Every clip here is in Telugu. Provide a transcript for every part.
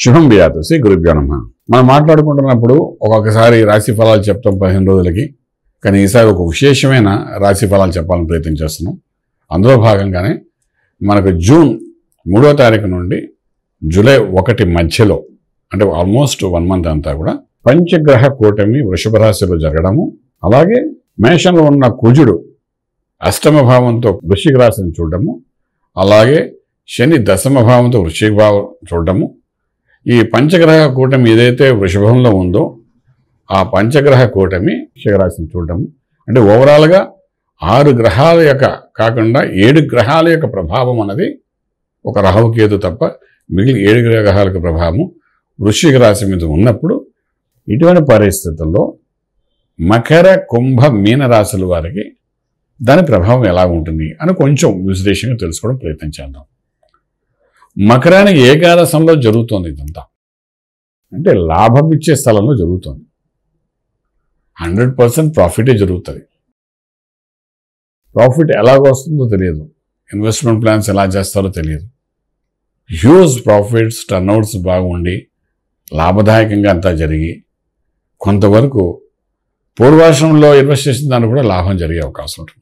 శుభం బియాతు శ్రీ గురుభ్యో నమః. మనం మాట్లాడుకుంటున్నప్పుడు ఒక్కొక్కసారి రాశి ఫలాలు చెప్తాం 15 రోజులకి. కానీ ఈసారి ఒక విశేషమైన రాశి ఫలాలు చెప్పాలని ప్రయత్నం చేస్తున్నాం. అందులో భాగంగానే మనకు జూన్ 3వ తారీఖు నుండి జూలై 1 మధ్యలో, అంటే ఆల్మోస్ట్ 1 మంత్ అంతా కూడా పంచగ్రహ కూటమి వృషభ రాశిలో జరగడము, అలాగే మేషంలో ఉన్న కుజుడు అష్టమ భావంతో వృశ్చిక రాశిని చూడడము, అలాగే శని దశమ భావంతో వృశ్చిక భావం చూడడము, ఈ పంచగ్రహ కూటమి ఏదైతే వృషభంలో ఉందో ఆ పంచగ్రహ కూటమి వృశ్చిక రాశిని చూడడము, అంటే ఓవరాల్గా 6 గ్రహాల యొక్క కాకుండా 7 గ్రహాల యొక్క ప్రభావం అన్నది ఒక రాహుకేతు తప్ప మిగిలిన 7 గ్రహాలకు ప్రభావం వృశ్చిక రాశి మీద ఉన్నప్పుడు, ఇటువంటి పరిస్థితుల్లో మకర కుంభ మీన రాశుల వారికి దాని ప్రభావం ఎలా ఉంటుంది అని కొంచెం విశ్లేషణగా తెలుసుకోవడం ప్రయత్నం చేద్దాం. మకరానికి ఏకాదశంలో జరుగుతోంది. ఇదంతా అంటే లాభం ఇచ్చే స్థలంలో జరుగుతోంది. 100% ప్రాఫిటే జరుగుతుంది. ప్రాఫిట్ ఎలాగొస్తుందో తెలియదు, ఇన్వెస్ట్మెంట్ ప్లాన్స్ ఎలా చేస్తారో తెలియదు. హ్యూజ్ ప్రాఫిట్స్, టర్న్అవుట్స్ బాగుండి లాభదాయకంగా అంతా జరిగి కొంతవరకు పూర్వాశ్రమంలో ఇన్వెస్ట్ చేసిన దానికి కూడా లాభం జరిగే అవకాశం ఉంటుంది.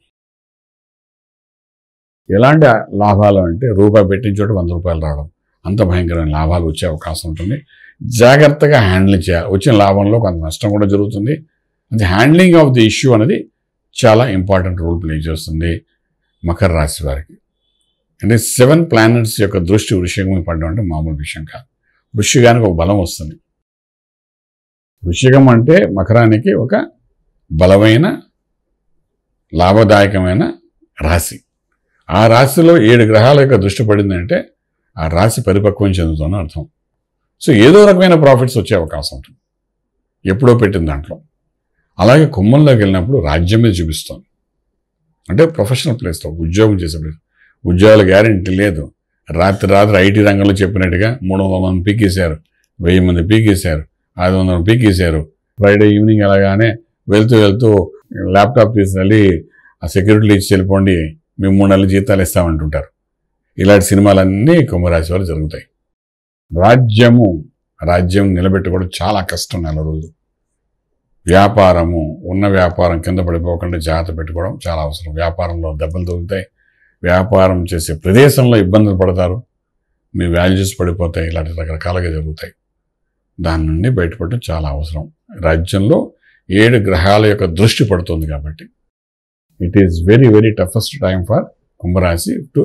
ఎలాంటి లాభాలు అంటే రూపాయి పెట్టిన చోట 100 రూపాయలు రావడం, అంత భయంకరమైన లాభాలు వచ్చే అవకాశం ఉంటుంది. జాగ్రత్తగా హ్యాండిల్ చేయాలి. వచ్చిన లాభంలో కొంత నష్టం కూడా జరుగుతుంది. అది హ్యాండ్లింగ్ ఆఫ్ ది ఇష్యూ అనేది చాలా ఇంపార్టెంట్ రోల్ ప్లే చేస్తుంది మకర రాశి వారికి. అంటే 7 ప్లానెట్స్ యొక్క దృష్టి వృశ్చికం పడడం అంటే మామూలు విషయం కాదు. వృశ్చికానికి ఒక బలం వస్తుంది. వృశ్చికం అంటే మకరానికి ఒక బలమైన లాభదాయకమైన రాశి. ఆ రాశిలో 7 గ్రహాల యొక్క దృష్టి పడిందంటే ఆ రాశి పరిపక్వం చెందుతుందని అర్థం. సో ఏదో రకమైన ప్రాఫిట్స్ వచ్చే అవకాశం ఉంటుంది ఎప్పుడో పెట్టిన దాంట్లో. అలాగే కుంభంలోకి వెళ్ళినప్పుడు రాజ్యం మీద చూపిస్తుంది. అంటే ప్రొఫెషనల్ ప్లేస్లో ఉద్యోగం చేసే ప్లేస్, ఉద్యోగాల గ్యారెంటీ లేదు. రాత్రి ఐటీ రంగంలో చెప్పినట్టుగా 300 మంది పీకేశారు, 1000 మంది పీకేశారు, 500 మంది పీకేశారు. ఫ్రైడే ఈవినింగ్ అలాగానే వెళ్తూ ల్యాప్టాప్ తీసుకెళ్ళి ఆ సెక్యూరిటీలు ఇచ్చి వెళ్ళిపోండి, మేము 3 నెలల జీతాలు ఇస్తామంటుంటారు. ఇలాంటి సినిమాలన్నీ కుంభరాశి వారు జరుగుతాయి. రాజ్యం నిలబెట్టుకోవడం చాలా కష్టం. 4 రోజులు వ్యాపారము, ఉన్న వ్యాపారం కింద పడిపోకుండా జాగ్రత్త పెట్టుకోవడం చాలా అవసరం. వ్యాపారంలో దెబ్బలు తగులుతాయి, వ్యాపారం చేసే ప్రదేశంలో ఇబ్బందులు పడతారు, మీ వాల్యూస్ పడిపోతాయి. ఇలాంటి రకరకాలుగా జరుగుతాయి. దాని నుండి బయటపడడం చాలా అవసరం. రాజ్యంలో 7 గ్రహాల యొక్క దృష్టి పడుతుంది కాబట్టి it is very very toughest time for Kumbharashi to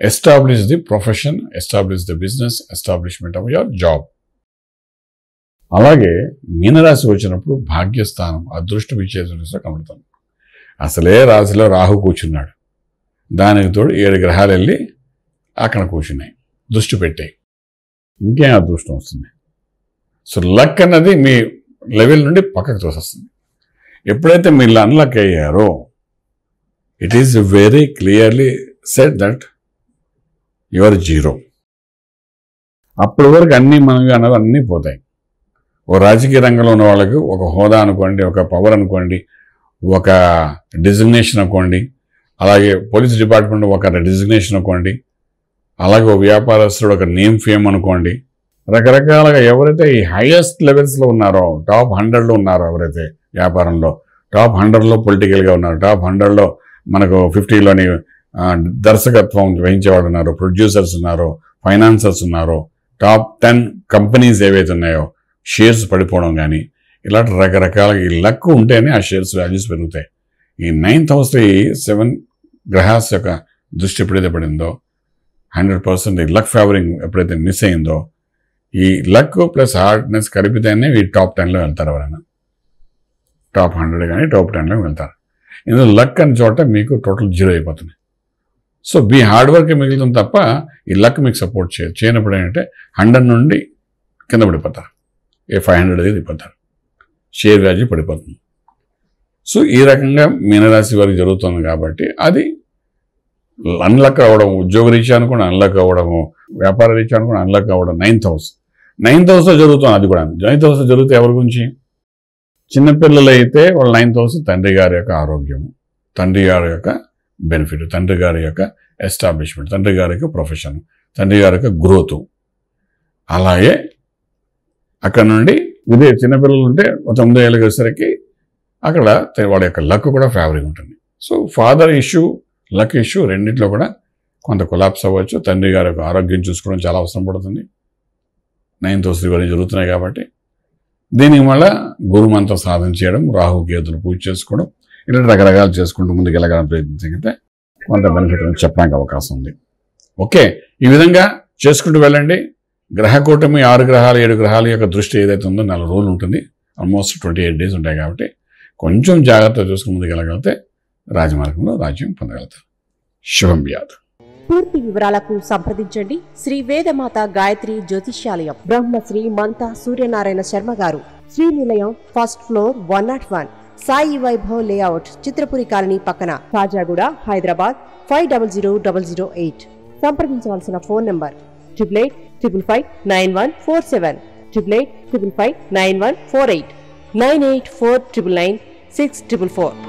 establish the profession, establish the business, establishment of your job. అలాగే మీనరాశి వచ్చినప్పుడు భాగ్యస్థానం అదృష్ట విశేషంగా కనబడుతుంది. అసలే రాశిలో రాహు కూర్చున్నాడు, దానికి తోడు 7 గ్రహాలు వెళ్ళి అక్కడ కూర్చున్నాయి, దృష్టి పెట్టాయి. ఇంకేం అదృష్టం వస్తుంది. సో లక్ అన్నది మీ లెవెల్ నుండి పక్కకు తోసేస్తుంది. ఎప్పుడైతే మీరు అన్లక్ అయ్యారో it is very clearly set that your zero. అప్పటి వరకు అన్నీ మనవి అన్నవి అన్నీ పోతాయి. ఓ రాజకీయ రంగంలో ఉన్న వాళ్ళకి ఒక హోదా అనుకోండి, ఒక పవర్ అనుకోండి, ఒక డిజిగ్నేషన్ అనుకోండి, అలాగే పోలీస్ డిపార్ట్మెంట్ ఒక డిజిగ్నేషన్ అనుకోండి, అలాగే ఒక వ్యాపారస్తుడు ఒక నేమ్ ఫేమ్ అనుకోండి, రకరకాలుగా ఎవరైతే ఈ హైయెస్ట్ లెవెల్స్లో ఉన్నారో, టాప్ 100లో ఉన్నారో, ఎవరైతే వ్యాపారంలో టాప్ 100లో పొలిటికల్గా ఉన్నారు, టాప్ 100లో మనకు 50లోని దర్శకత్వం వహించేవాడు ఉన్నారు, ప్రొడ్యూసర్స్ ఉన్నారు, ఫైనాన్సర్స్ ఉన్నారు, టాప్ 10 కంపెనీస్ ఏవైతే ఉన్నాయో షేర్స్ పడిపోవడం కానీ, ఇలాంటి రకరకాలుగా ఈ లక్ ఉంటేనే ఆ షేర్స్ వాల్యూస్ పెరుగుతాయి. ఈ 9th హౌస్ ఈ 7 గ్రహాస్ యొక్క దృష్టి ఎప్పుడైతే పడిందో 100% ఈ లక్ ఫేవరింగ్ ఎప్పుడైతే మిస్ అయిందో, ఈ లక్ ప్లస్ హార్డ్నెస్ కలిపితేనే ఈ టాప్ 10లో వెళ్తారు. ఎవరైనా టాప్ 100 కానీ టాప్ 10లో వెళ్తారు. ఇందులో లక్ అనే చోట మీకు టోటల్ జీరో అయిపోతుంది. సో మీ హార్డ్ వర్క్ మిగులుతుంది తప్ప ఈ లక్ మీకు సపోర్ట్ చేయనప్పుడు ఏంటంటే 100 నుండి కింద పడిపోతారు, 500 దగ్గర దిగిపోతారు, షేర్ వాల్యూ పడిపోతుంది. సో ఈ రకంగా మీనరాశి వారికి జరుగుతుంది కాబట్టి అది అన్లక్ అవ్వడం, ఉద్యోగ రీత్యా అనుకోండి అన్లక్ అవ్వడము, వ్యాపార రీత్యా అనుకోండి అన్లక్ అవ్వడం 9th హౌస్లో జరుగుతుంది. అది కూడా 9th హౌస్లో జరిగితే ఎవరి గురించి? చిన్నపిల్లలు అయితే వాళ్ళ 9th హౌస్ తండ్రి గారి యొక్క ఆరోగ్యము, తండ్రి గారి యొక్క బెనిఫిట్, తండ్రి గారి యొక్క ఎస్టాబ్లిష్మెంట్, తండ్రి గారి యొక్క ప్రొఫెషన్, తండ్రి గారి యొక్క గ్రోత్. అలాగే అక్కడ నుండి ఇదే చిన్నపిల్లలు ఉంటే 9 ఏళ్ళకి వచ్చేసరికి అక్కడ వాడి యొక్క లక్ కూడా ఫేవరింగ్ ఉంటుంది. So father issue, luck issue రెండింటిలో కూడా కొంత కొలాప్స్ అవ్వచ్చు. తండ్రి గారి యొక్క ఆరోగ్యం చూసుకోవడం చాలా అవసరం పడుతుంది. 9th హౌస్ ఇవన్నీ జరుగుతున్నాయి కాబట్టి దీనికి మళ్ళీ గురుమంత్రం సాధన చేయడం, రాహు కేతులు పూజ చేసుకోవడం, ఇలాంటి రకరకాలు చేసుకుంటూ ముందుకు వెళ్ళగానే ప్రయత్నించగలిగితే కొంత బెనిఫిట్ అని చెప్పడానికి అవకాశం ఉంది. ఓకే, ఈ విధంగా చేసుకుంటూ వెళ్ళండి. గ్రహ కూటమి 6 గ్రహాలు 7 గ్రహాల యొక్క దృష్టి ఏదైతే ఉందో 4 రోజులు ఉంటుంది. ఆల్మోస్ట్ 28 డేస్ ఉంటాయి కాబట్టి కొంచెం జాగ్రత్తగా చూసుకుని ముందుకు వెళ్ళగలిగితే రాజమార్గంలో రాజ్యం పొందగలుగుతారు. శుభం వ్యాధి. పూర్తి వివరాలకు సంప్రదించండి శ్రీ వేదమాత గాయత్రి జ్యోతిష్యాలయం, Brahmasri మంతా Suryanarayana Sharma garu, Srinilayam, first floor, 101, Sai Vaibhav layout, Chitrapuri colony పక్కన, కాజాగూడ, హైదరాబాద్ 500008. సంప్రదించవలసిన ఫోన్ నంబర్ 8855559147, 8855559148, 9849996644.